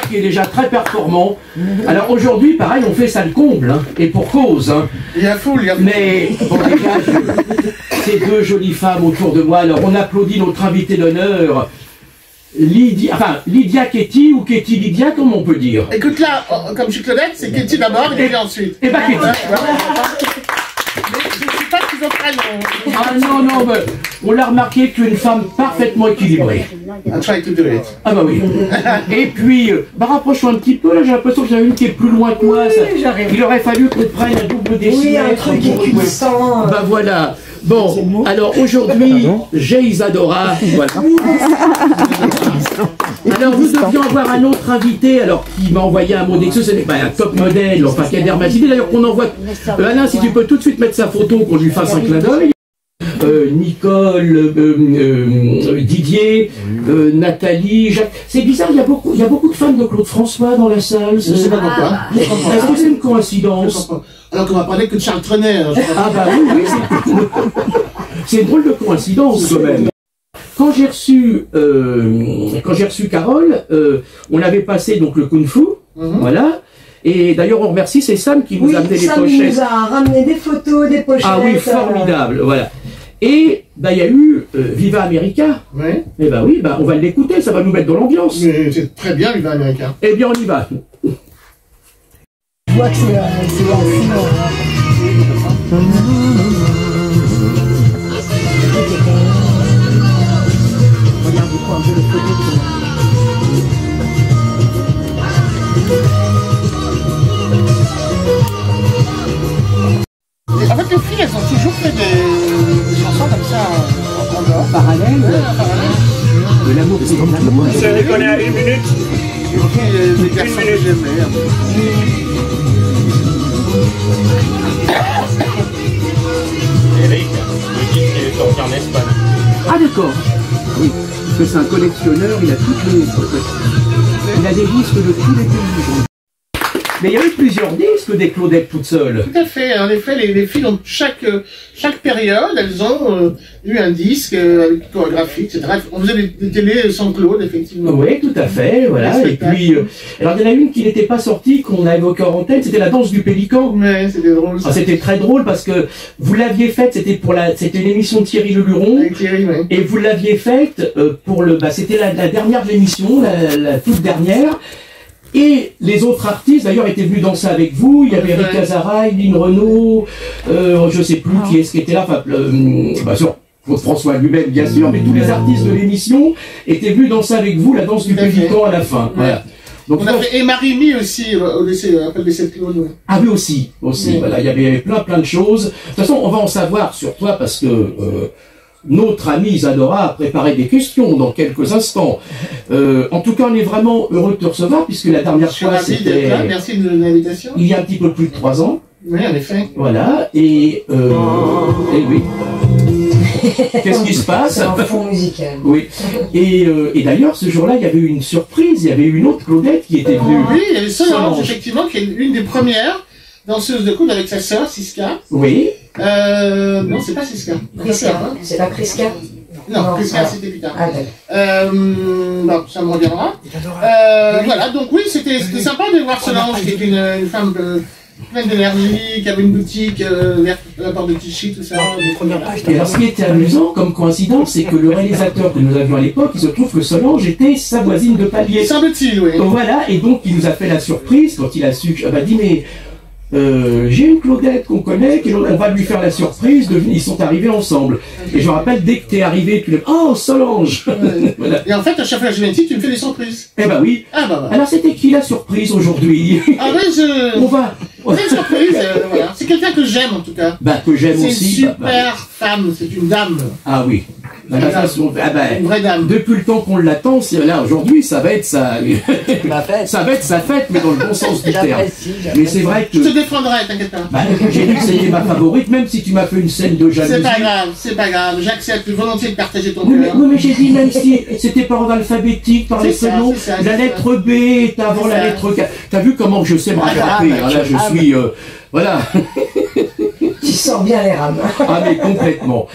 qui est déjà très performant. Alors aujourd'hui, pareil, on fait ça le comble, hein, et pour cause. Hein. Il y a foule, il y a foule. Mais bon, les gars, ces deux jolies femmes autour de moi, alors on applaudit notre invité d'honneur, Lydia Ketty, ou Ketty Lydia, comme on peut dire. Écoute là, comme je suis Claudette, c'est Ketty d'abord et Lydia ensuite. Et bah Ketty. Mais je ne suis pas schizophrène. Ah non, mais on l'a remarqué que tu es une femme parfaitement équilibrée. I try to do it. Ah bah oui. Et puis, rapproche-toi un petit peu, là j'ai l'impression que j'en ai une qui est plus loin que moi. Ça. Il aurait fallu qu'on prenne un double décimètre. Oui, un truc écusant. Bah voilà. Bon, alors aujourd'hui, j'ai Isadora. Voilà. Alors vous deviez avoir un autre invité, alors qui m'a envoyé un mot d'excuse, ce n'est pas un top modèle, enfin qui a dermatité, d'ailleurs qu'on envoie. Alain, si tu peux tout de suite mettre sa photo, qu'on lui fasse un clin d'œil. Nicole, Didier, Nathalie, Jacques. C'est bizarre, il y a beaucoup de fans de Claude François dans la salle. Je ne sais pas pourquoi. Est-ce que c'est une coïncidence? Alors qu'on va parler que de Charles Trenet. Ah bah oui, c'est une drôle de coïncidence quand même. Quand j'ai reçu Carole, on avait passé donc le Kung Fu, voilà. Et d'ailleurs, on remercie, c'est Sam qui nous a amené les pochettes. Sam nous a ramené des photos, des pochettes. Ah oui, formidable, voilà. Et bah il y a eu Viva America. Oui. Et bah oui, bah on va l'écouter, ça va nous mettre dans l'ambiance. Mais c'est très bien, Viva America. Eh bien, on y va. Je vois que c'est regardez quoi un peu les photos. En fait, les filles, elles ont toujours fait des chansons comme ça en dehors. Parallèle. De l'amour, c'est comme l'amour. Je les connais à 1 minute. Les garçons que j'aimais. Eric, le disque il est sorti en Espagne. Ah d'accord. Oui, parce que c'est un collectionneur, il a toutes les... Il a des disques de tous les pays. Mais il y a eu plusieurs disques des Claudettes toutes seules. Tout à fait. En effet, les filles, ont chaque période, elles ont eu un disque avec une chorégraphie, etc. On faisait des télés sans Claude, effectivement. Oui, tout à fait, voilà. Et puis, alors il y en a une qui n'était pas sortie, qu'on a évoquée en antenne, c'était la danse du pélican. Ouais, c'était drôle. Ah, c'était très drôle parce que vous l'aviez faite, c'était une émission de Thierry Leluron. Avec Thierry, ouais. Et vous l'aviez faite c'était la dernière de l'émission, la toute dernière. Et les autres artistes, d'ailleurs, étaient venus danser avec vous. Il y avait Eric Cazaraï, Lynn Renaud, je sais plus qui est-ce qui était là. Enfin, bien sûr, Claude François lui-même, bien sûr, mais tous les artistes de l'émission étaient venus danser avec vous la danse du pélican à la fin. Voilà. Donc, on a fait et Marie-Mi aussi, après le décès de Claude. Ah oui, aussi. Voilà, il y avait plein de choses. De toute façon, on va en savoir sur toi parce que notre amie Isadora a préparé des questions dans quelques instants. En tout cas, on est vraiment heureux de te recevoir puisque la dernière fois c'était... Merci de l'invitation. Il y a un petit peu plus de 3 ans. Oui, en effet. Voilà, et oui. Qu'est-ce qui se passe? C'est un fond musical. Oui. Et d'ailleurs, ce jour-là, il y avait eu une surprise. Il y avait une autre Claudette qui était venue. Oui, il y avait Solange, effectivement, qui est une des premières danseuses de couple avec sa sœur, Siska. Oui. Non, c'est pas Siska. C'est pas Priska? Non, Priska, c'était plus tard. Ah, non, ça me reviendra. Voilà, donc oui, c'était sympa de voir Solange, qui est une femme pleine d'énergie, qui avait une boutique vers la porte de Tichy, tout ça. Et alors, ce qui était amusant comme coïncidence, c'est que le réalisateur que nous avions à l'époque, il se trouve que Solange était sa voisine de palier. Semble-t-il, oui. Donc voilà, et donc il nous a fait la surprise quand il a su. Il m'a dit, mais j'ai une Claudette qu'on connaît, on va lui faire la surprise, ils sont arrivés ensemble. Et je me rappelle, dès que t'es arrivé, tu dis oh Solange. Voilà. Et en fait, à chaque fois que je viens ici, tu me fais des surprises. Eh ben oui. Ah bah. Alors c'était qui la surprise aujourd'hui? Ah ouais, On va. C'est une surprise, voilà. C'est quelqu'un que j'aime en tout cas. Bah que j'aime aussi. C'est une super femme, c'est une dame. Ah oui. Une vraie dame. Depuis le temps qu'on l'attend, là aujourd'hui, ça va être sa fête, mais dans le bon sens du terme. Mais c'est vrai que. Je te défendrai, t'inquiète pas. Bah, j'ai dit que c'était ma favorite, même si tu m'as fait une scène de jalousie. C'est pas grave, j'accepte volontiers de partager ton cœur. cœur. Oui, mais j'ai dit, même si c'était par ordre alphabétique, par les prénoms, la lettre B est avant la lettre K. T'as vu comment je sais me rattraper, là je suis. Voilà. Tu sors bien les rames. Ah mais complètement.